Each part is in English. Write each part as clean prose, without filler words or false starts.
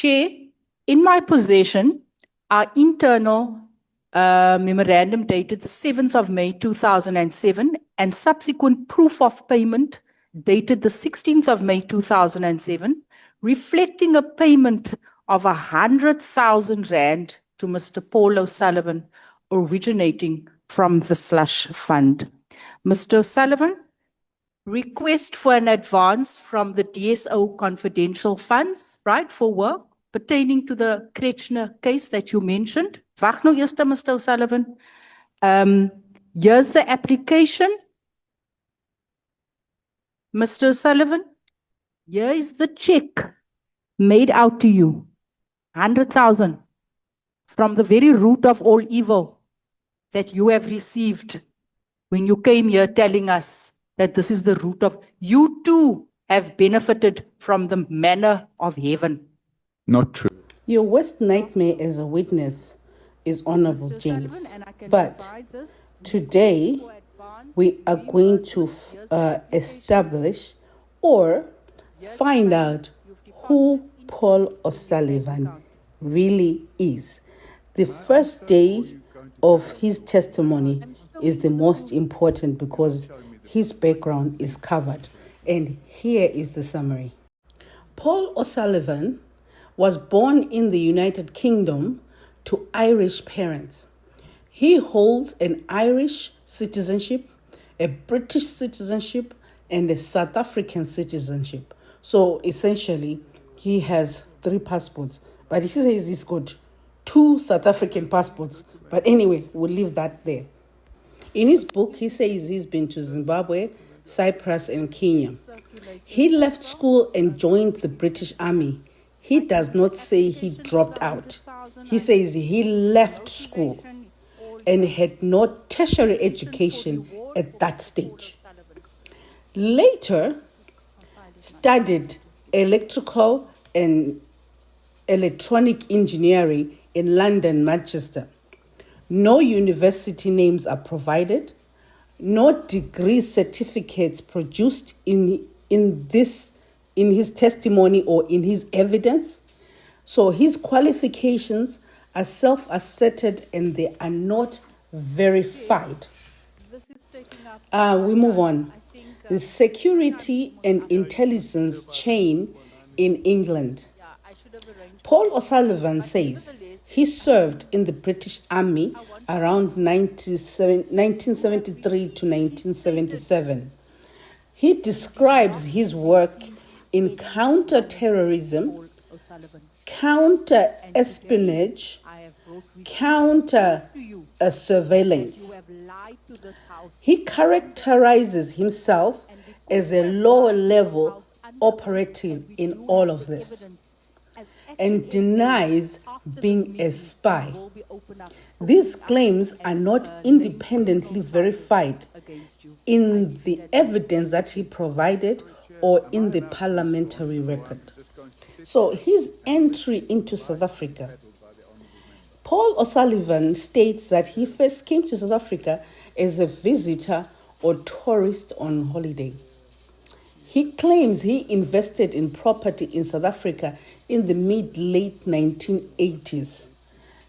Chair, in my possession, our internal memorandum dated the 7th of May 2007 and subsequent proof of payment dated the 16th of May 2007, reflecting a payment of 100,000 Rand to Mr. Paul O'Sullivan, originating from the slush fund. Mr. O'Sullivan, request for an advance from the DSO confidential funds, right, for work pertaining to the Kretschner case that you mentioned. Wag nou eers, Mr. O'Sullivan. Here's the application. Mr. O'Sullivan, here is the check made out to you. 100,000 from the very root of all evil that you have received when you came here telling us that this is the root of, you too have benefited from the manna of heaven. Not true. Your worst nightmare as a witness is Honorable James. But today we are going to establish or find out who Paul O'Sullivan really is. The first day of his testimony is the most important because his background is covered. And here is the summary. Paul O'Sullivan was born in the United Kingdom to Irish parents. He holds an Irish citizenship, a British citizenship, and a South African citizenship. So essentially, he has 3 passports. But he says he's got 2 South African passports. But anyway, we'll leave that there. In his book, he says he's been to Zimbabwe, Cyprus, and Kenya. He left school and joined the British Army. He does not say he dropped out. He says he left school and had no tertiary education at that stage. Later, studied electrical and electronic engineering in London, Manchester. No university names are provided. No degree certificates produced in his testimony or in his evidence. So his qualifications are self-asserted and they are not verified. We move on. The security and intelligence chain in England. Paul O'Sullivan says he served in the British Army around 1973 to 1977. He describes his work in counter-terrorism, counter-espionage, counter-surveillance. He characterizes himself as a lower-level operative in all of this and denies being a spy. These claims are not independently verified in the evidence that he provided or in the parliamentary record. So his entry into South Africa. Paul O'Sullivan states that he first came to South Africa as a visitor or tourist on holiday. He claims he invested in property in South Africa in the mid-late 1980s.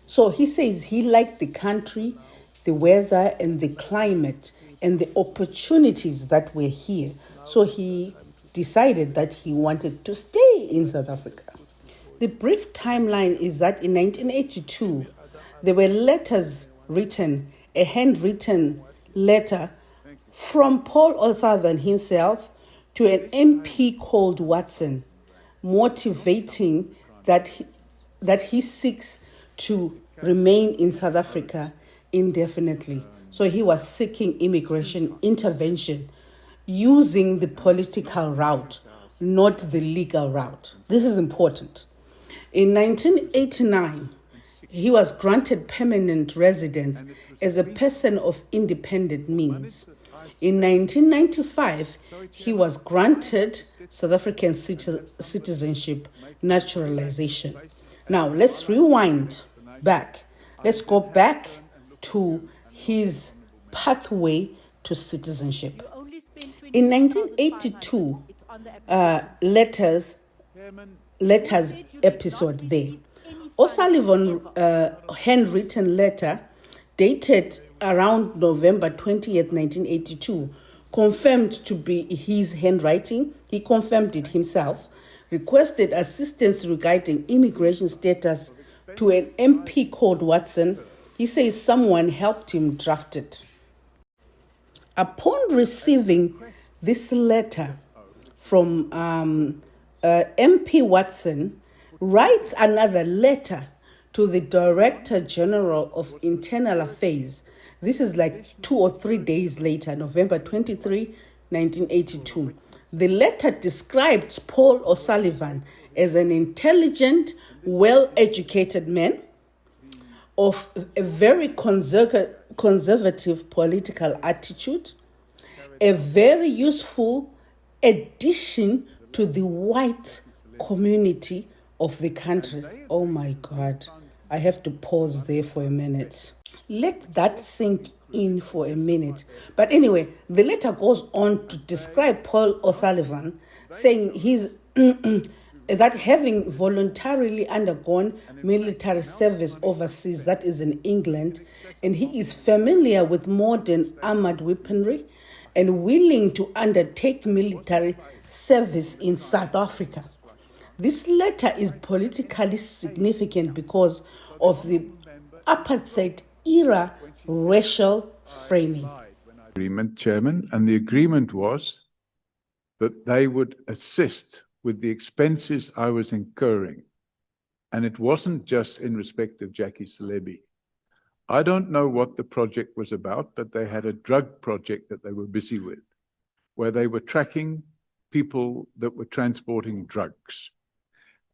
So he says he liked the country, the weather, and the climate, and the opportunities that were here. So he decided that he wanted to stay in South Africa. The brief timeline is that in 1982, there were letters written, a handwritten letter from Paul O'Sullivan himself to an MP called Watson, motivating that he seeks to remain in South Africa indefinitely. So he was seeking immigration intervention using the political route, not the legal route. This is important. In 1989, he was granted permanent residence as a person of independent means. In 1995, he was granted South African citizenship naturalization. Now, let's rewind back. Let's go back to his pathway to citizenship. In 1982, letters letters episode there. O'Sullivan handwritten letter dated around November 20th, 1982, confirmed to be his handwriting. He confirmed it himself, requested assistance regarding immigration status to an MP called Watson. He says someone helped him draft it. Upon receiving this letter from MP Watson, writes another letter to the Director General of Internal Affairs. This is like 2 or 3 days later, November 23, 1982. The letter described Paul O'Sullivan as an intelligent, well-educated man of a very conservative political attitude, a very useful addition to the white community of the country. Oh my God, I have to pause there for a minute. Let that sink in for a minute. But anyway, the letter goes on to describe Paul O'Sullivan, saying he's that having voluntarily undergone military service overseas, that is in England, and he is familiar with modern armored weaponry and willing to undertake military service in South Africa. This letter is politically significant because of the apartheid era racial framing. Agreement, Chairman, and the agreement was that they would assist with the expenses I was incurring. And it wasn't just in respect of Jackie Selebi. I don't know what the project was about, but they had a drug project that they were busy with, where they were tracking people that were transporting drugs.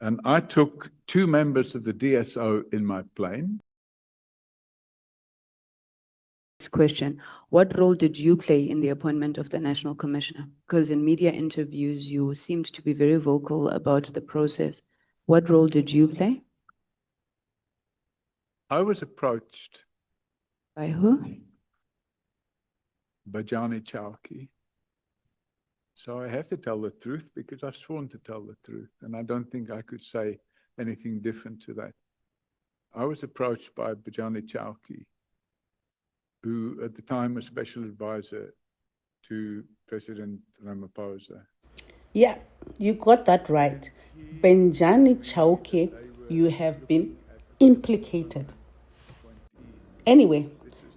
And I took 2 members of the DSO in my plane. Question: what role did you play in the appointment of the National Commissioner? Because in media interviews, you seemed to be very vocal about the process. What role did you play? I was approached By who? by Johnny Chowkey. So I have to tell the truth because I've sworn to tell the truth, and I don't think I could say anything different to that. I was approached by Bajani Chowkey, who at the time was special advisor to President Ramaphosa. Yeah, you got that right. Benjani Chauke, you have been implicated. Anyway,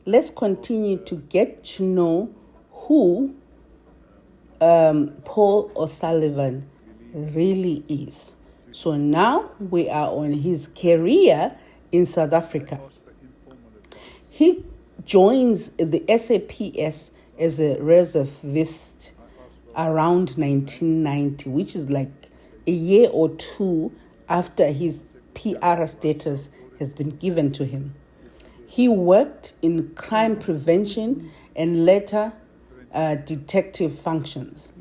let's continue to get to know who Paul O'Sullivan really is. So now we are on his career in South Africa. He joins the SAPS as a reservist around 1990, which is like a year or 2 after his PR status has been given to him. He worked in crime prevention and later detective functions.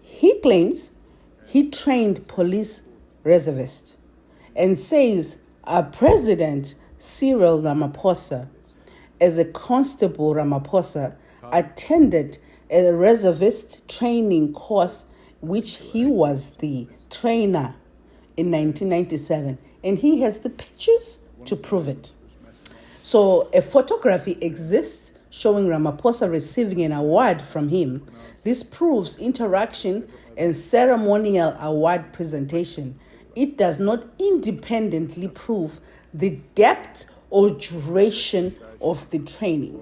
He claims he trained police reservists and says President Cyril Ramaphosa, as a constable Ramaphosa, attended a reservist training course, which he was the trainer in 1997, and he has the pictures to prove it. So a photography exists showing Ramaphosa receiving an award from him. This proves interaction and ceremonial award presentation. It does not independently prove the depth or duration of the training.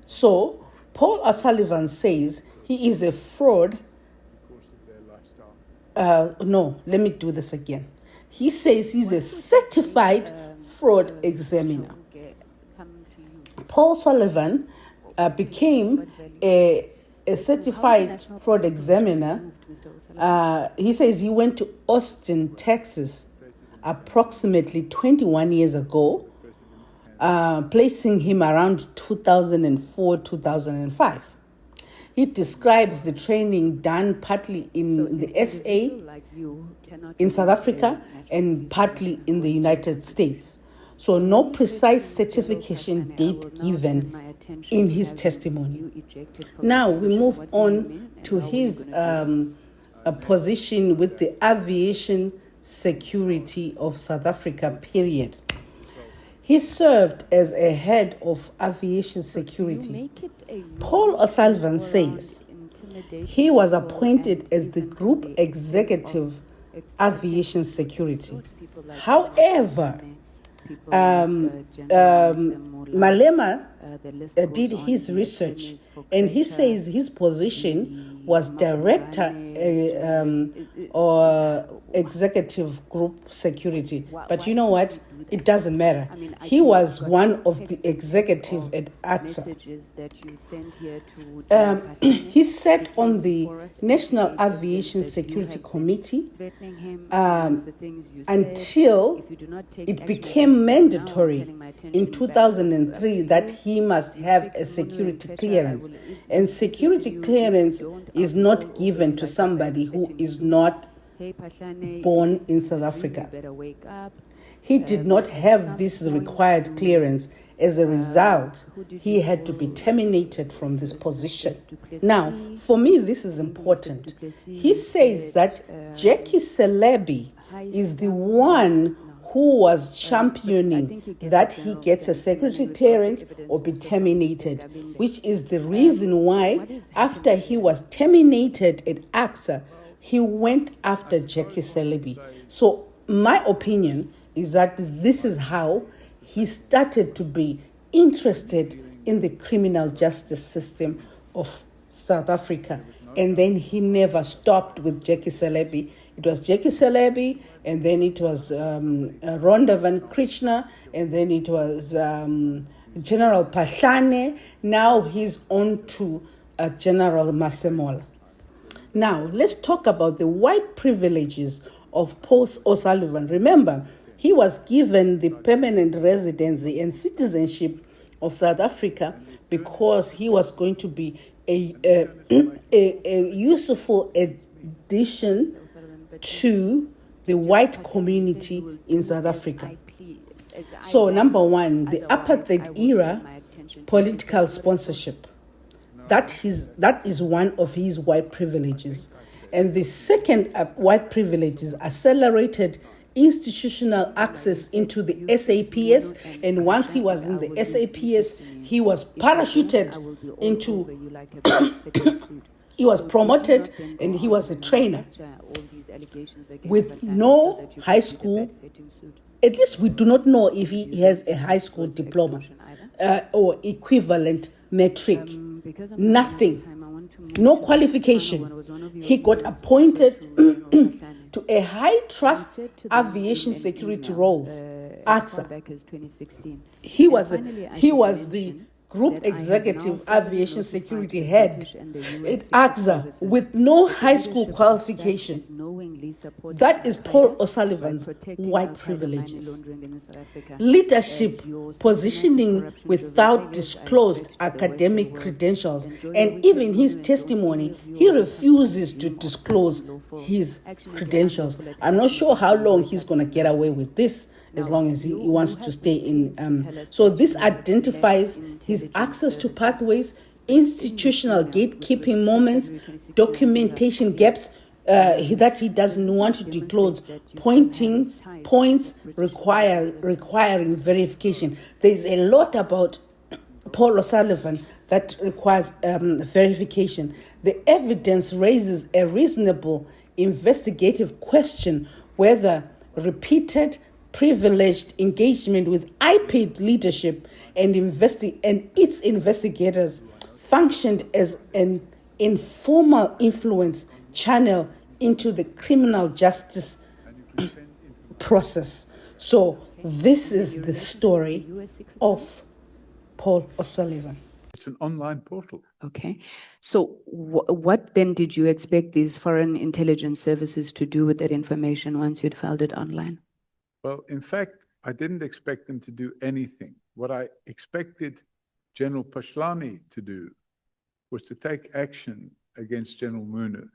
So, Paul O'Sullivan says he is a fraud. No, let me do this again. He says he's a certified fraud examiner. Paul Sullivan became a certified fraud examiner. He says he went to Austin, Texas, approximately 21 years ago, placing him around 2004, 2005. He describes the training done partly in the SA, in South Africa, and partly in the United States. So no precise certification date given in his testimony. Now we move on to his a position with the aviation security of South Africa, period. He served as a head of aviation security. Paul O'Sullivan says he was appointed as the group executive aviation security. However, Malema did his research, and he says his position was director or executive group security. But you know what? It doesn't matter. He was one of the executive at AXA. He sat on the National Aviation Security Committee until it became mandatory in 2003 that he must have a security clearance. And security clearance is not given to somebody who is not born in South Africa. He did not have this required clearance. As a result, he had to be terminated from this position. Now, for me, this is important. He says that Jackie Celebi is the one who was championing that he gets a security clearance or be terminated, which is the reason why, after he was terminated at AXA, he went after Jackie Celebi. So, my opinion is that this is how he started to be interested in the criminal justice system of South Africa. And then he never stopped with Jackie Celebi. It was Jackie Celebi, and then it was Rhonda van Krishna, and then it was General Phahlane. Now he's on to General Masemola. Now, let's talk about the white privileges of Paul O'Sullivan. Remember, he was given the permanent residency and citizenship of South Africa because he was going to be a useful addition to the white community in South Africa. So, number one, the apartheid era political sponsorship. That is one of his white privileges. And the second white privilege is accelerated institutional access into the SAPS, and once he was in the SAPS, he was parachuted into, he was promoted, and he was a trainer with no high school. At least we do not know if he has a high school diploma or equivalent metric. Nothing. No qualification. He got appointed to a high trust aviation security role, AXA. He was the group executive aviation security head at AXA with no high school qualification. That is Paul O'Sullivan's white privileges. Leadership positioning without disclosed academic credentials, and even his testimony, he refuses to disclose his credentials. I'm not sure how long he's going to get away with this, as long as he wants to stay in. So this identifies his access to pathways, institutional gatekeeping moments, documentation gaps that he doesn't want to disclose, points requiring verification. There's a lot about Paul O'Sullivan that requires verification. The evidence raises a reasonable investigative question whether repeated privileged engagement with IPID leadership and its investigators functioned as an informal influence channel into the criminal justice process. So this is the story of Paul O'Sullivan. It's an online portal. Okay. So what then did you expect these foreign intelligence services to do with that information once you'd filed it online? Well, in fact, I didn't expect them to do anything. What I expected General Phahlane to do was to take action against General Munu